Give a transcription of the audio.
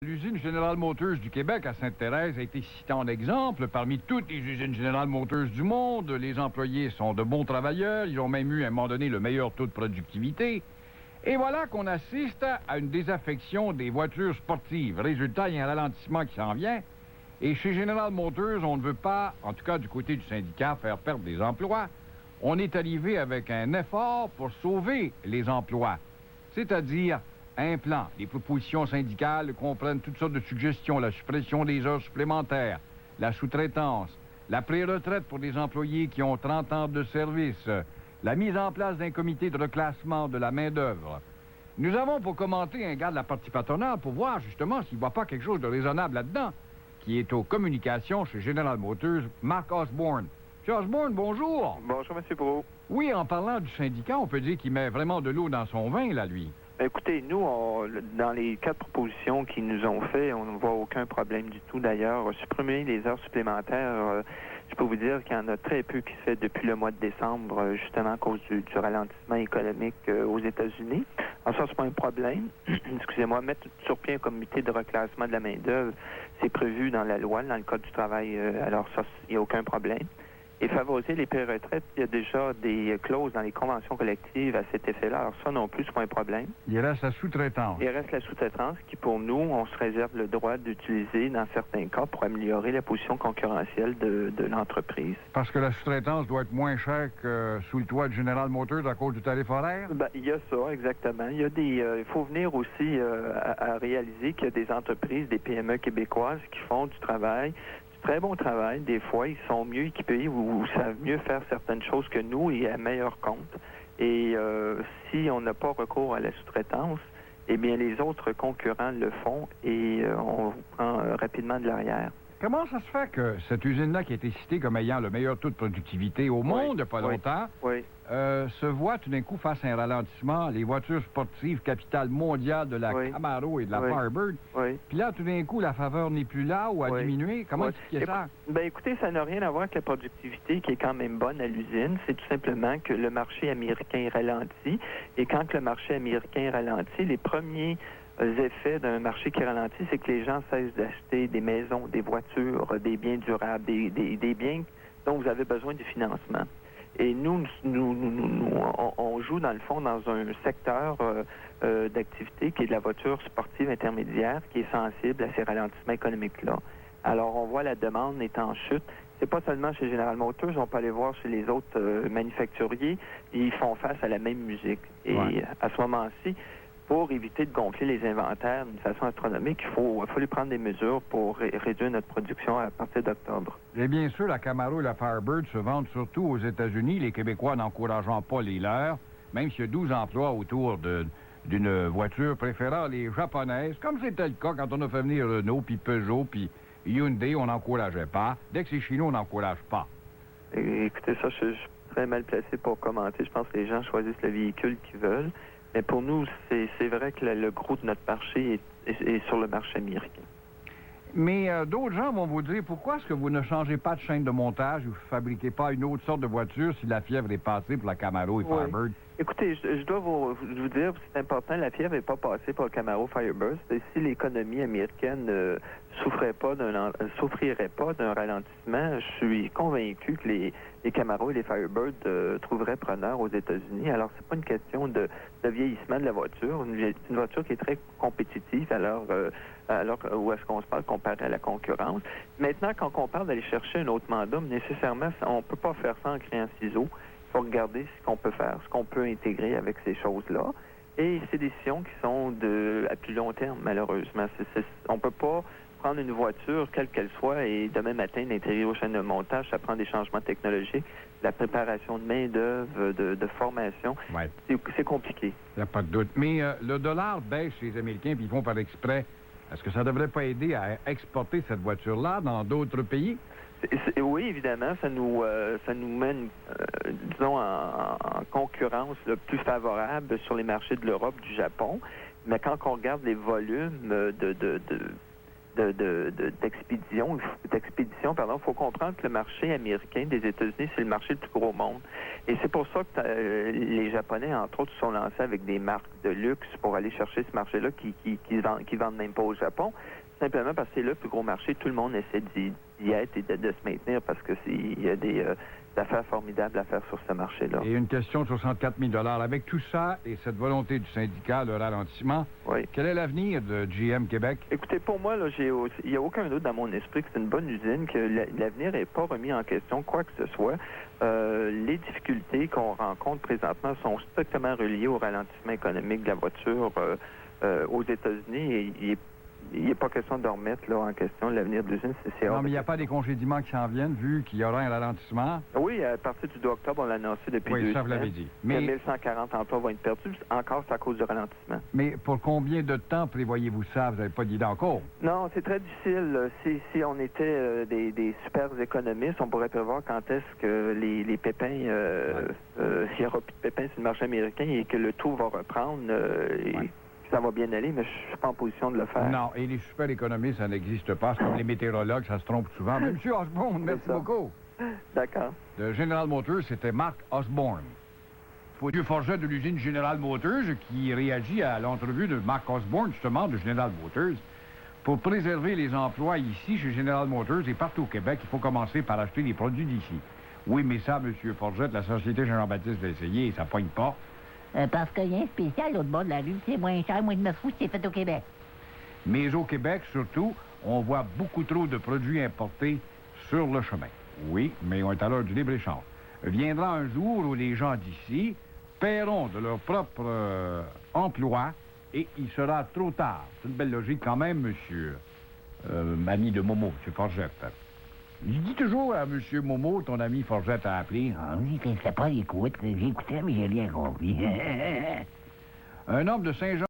L'usine General Motors du Québec à Sainte-Thérèse a été citée en exemple parmi toutes les usines General Motors du monde. Les employés sont de bons travailleurs. Ils ont même eu, à un moment donné, le meilleur taux de productivité. Et voilà qu'on assiste à une désaffection des voitures sportives. Résultat, il y a un ralentissement qui s'en vient. Et chez General Motors, on ne veut pas, en tout cas du côté du syndicat, faire perdre des emplois. On est arrivé avec un effort pour sauver les emplois. C'est-à-dire un plan. Les propositions syndicales comprennent toutes sortes de suggestions. La suppression des heures supplémentaires, la sous-traitance, la pré-retraite pour les employés qui ont 30 ans de service, la mise en place d'un comité de reclassement de la main-d'œuvre. Nous avons pour commenter un gars de la partie patronale pour voir justement s'il ne voit pas quelque chose de raisonnable là-dedans, qui est aux communications chez General Motors, Mark Osborne. M. Osborne, bonjour. Bonjour, M. Brault. Oui, en parlant du syndicat, on peut dire qu'il met vraiment de l'eau dans son vin, là, lui. Écoutez, nous, dans les 4 propositions qu'ils nous ont fait, on ne voit aucun problème du tout. D'ailleurs, supprimer les heures supplémentaires, je peux vous dire qu'il y en a très peu qui se fait depuis le mois de décembre, justement à cause du ralentissement économique aux États-Unis. Alors ça, c'est pas un problème. Excusez-moi, mettre sur pied un comité de reclassement de la main-d'œuvre, c'est prévu dans la loi, dans le Code du travail. Alors ça, il n'y a aucun problème. Et favoriser les pré-retraites, il y a déjà des clauses dans les conventions collectives à cet effet-là. Alors ça non plus, c'est pas un problème. Il reste la sous-traitance. Il reste la sous-traitance qui, pour nous, on se réserve le droit d'utiliser dans certains cas pour améliorer la position concurrentielle de l'entreprise. Parce que la sous-traitance doit être moins chère que sous le toit de General Motors à cause du tarif horaire? Ben, il y a ça, exactement. Il y a il faut venir aussi à réaliser qu'il y a des entreprises, des PME québécoises qui font du travail, très bon travail. Des fois, ils sont mieux équipés ou savent mieux faire certaines choses que nous et à meilleur compte. Et si on n'a pas recours à la sous-traitance, eh bien, les autres concurrents le font et on prend rapidement de l'arrière. Comment ça se fait que cette usine-là, qui a été citée comme ayant le meilleur taux de productivité au monde il n'y a pas longtemps, se voit tout d'un coup face à un ralentissement, les voitures sportives capitale mondiale de la Camaro et de la Firebird, puis là, tout d'un coup, la faveur n'est plus là ou a diminué? Comment expliquer ça? Ben, écoutez, ça n'a rien à voir avec la productivité qui est quand même bonne à l'usine. C'est tout simplement que le marché américain ralentit. Et quand le marché américain ralentit, les premiers effets d'un marché qui ralentit, c'est que les gens cessent d'acheter des maisons, des voitures, des biens durables, des biens dont vous avez besoin de financement. Et nous, on joue dans le fond dans un secteur d'activité qui est de la voiture sportive intermédiaire, qui est sensible à ces ralentissements économiques-là. Alors, on voit la demande est en chute. C'est pas seulement chez General Motors, on peut aller voir chez les autres manufacturiers, ils font face à la même musique. Et à ce moment-ci, pour éviter de gonfler les inventaires d'une façon astronomique, il faut lui prendre des mesures pour réduire notre production à partir d'octobre. Et bien sûr, la Camaro et la Firebird se vendent surtout aux États-Unis, les Québécois n'encourageant pas les leurs, même s'il y a 12 emplois autour d'une voiture préférant les japonaises, comme c'était le cas quand on a fait venir Renault, puis Peugeot, puis Hyundai, on n'encourageait pas. Dès que c'est chinois, on n'encourage pas. Écoutez, ça, je suis très mal placé pour commenter. Je pense que les gens choisissent le véhicule qu'ils veulent. Mais pour nous, c'est vrai que le gros de notre marché est sur le marché américain. Mais d'autres gens vont vous dire, pourquoi est-ce que vous ne changez pas de chaîne de montage ou ne fabriquez pas une autre sorte de voiture si la fièvre est passée pour la Camaro et Firebird? Écoutez, je dois vous dire, c'est important, la fièvre n'est pas passée pour le Camaro Firebird. Si l'économie américaine ne souffrirait pas d'un ralentissement, je suis convaincu que les Camaro et les Firebird trouveraient preneur aux États-Unis. Alors, c'est pas une question de vieillissement de la voiture. C'est une voiture qui est très compétitive, alors où est-ce qu'on se parle comparé à la concurrence. Maintenant, quand on parle d'aller chercher un autre mandat, nécessairement, on ne peut pas faire ça en créant ciseaux. Il faut regarder ce qu'on peut faire, ce qu'on peut intégrer avec ces choses-là. Et ces décisions qui sont à plus long terme, malheureusement. On ne peut pas prendre une voiture, quelle qu'elle soit, et demain matin, l'intégrer aux chaînes de montage. Ça prend des changements technologiques, la préparation de main-d'œuvre, de formation. C'est compliqué. Il n'y a pas de doute. Mais le dollar baisse chez les Américains, puis ils font par exprès. Est-ce que ça ne devrait pas aider à exporter cette voiture-là dans d'autres pays? Oui, évidemment, ça nous mène, disons, en concurrence plus favorable sur les marchés de l'Europe, du Japon. Mais quand on regarde les volumes d'expédition, pardon. Il faut comprendre que le marché américain des États-Unis, c'est le marché le plus gros au monde. Et c'est pour ça que les Japonais, entre autres, se sont lancés avec des marques de luxe pour aller chercher ce marché-là qui vendent même pas au Japon. Simplement parce que c'est le plus gros marché. Tout le monde essaie d'y être et de se maintenir parce que il y a des affaires formidables à faire sur ce marché-là. Et une question de 64 000 $. Avec tout ça et cette volonté du syndicat, le ralentissement, Oui. quel est l'avenir de GM Québec? Écoutez, pour moi, là, il n'y a aucun doute dans mon esprit que c'est une bonne usine, que l'avenir n'est pas remis en question, quoi que ce soit. Les difficultés qu'on rencontre présentement sont strictement reliées au ralentissement économique de la voiture aux États-Unis et il n'est pas question de remettre là, en question l'avenir de l'usine. Non, mais il n'y a pas des congédiements qui s'en viennent, vu qu'il y aura un ralentissement. Oui, à partir du 2 octobre, on l'a annoncé depuis 2 Oui, ça, semaines. vous l'avez dit. Que 1140 emplois vont être perdus. Encore, c'est à cause du ralentissement. Mais pour combien de temps prévoyez-vous ça? Vous n'avez pas d'idée encore? Non, c'est très difficile. Si on était des super économistes, on pourrait prévoir quand est-ce que les pépins, s'il n'y aura plus de pépins sur le marché américain et que le tout va reprendre. Ça va bien aller, mais je ne suis pas en position de le faire. Non, et les super économistes, ça n'existe pas. C'est comme les météorologues, ça se trompe souvent. Mais M. Osborne, merci beaucoup. D'accord. De General Motors, c'était Mark Osborne. M. Forget de l'usine General Motors qui réagit à l'entrevue de Mark Osborne, justement, de General Motors. Pour préserver les emplois ici, chez General Motors et partout au Québec, il faut commencer par acheter les produits d'ici. Oui, mais ça, M. Forget, la Société Jean-Baptiste l'a essayé et ça pogne pas. Parce qu'il y a un spécial l'autre bord de la rue, c'est moins cher, moins de 9 sous, c'est fait au Québec. Mais au Québec, surtout, on voit beaucoup trop de produits importés sur le chemin. Oui, mais on est à l'heure du libre-échange. Viendra un jour où les gens d'ici paieront de leur propre emploi et il sera trop tard. C'est une belle logique quand même, monsieur. Ami de Momo, M. Forget. Je dis toujours à M. Momo, ton ami Forget a appelé. Ah oui, c'est pas l'écoute. J'écoutais, mais j'ai rien compris. Un homme de Saint-Jean